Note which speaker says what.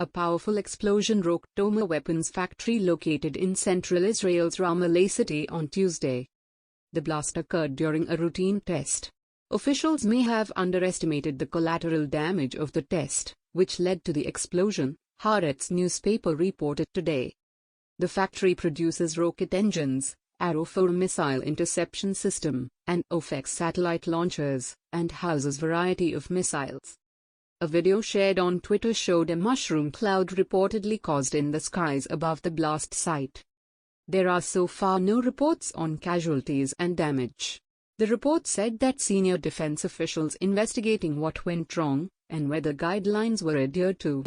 Speaker 1: A powerful explosion rocked Toma weapons factory located in central Israel's Ramallah city on Tuesday. The blast occurred during a routine test. Officials may have underestimated the collateral damage of the test, which led to the explosion, Haaretz newspaper reported today. The factory produces rocket engines, Arrow for missile interception system, and Ofek satellite launchers, and houses variety of missiles. A video shared on Twitter showed a mushroom cloud reportedly caused in the skies above the blast site. There are so far no reports on casualties and damage. The report said that senior defense officials investigating what went wrong, and whether guidelines were adhered to.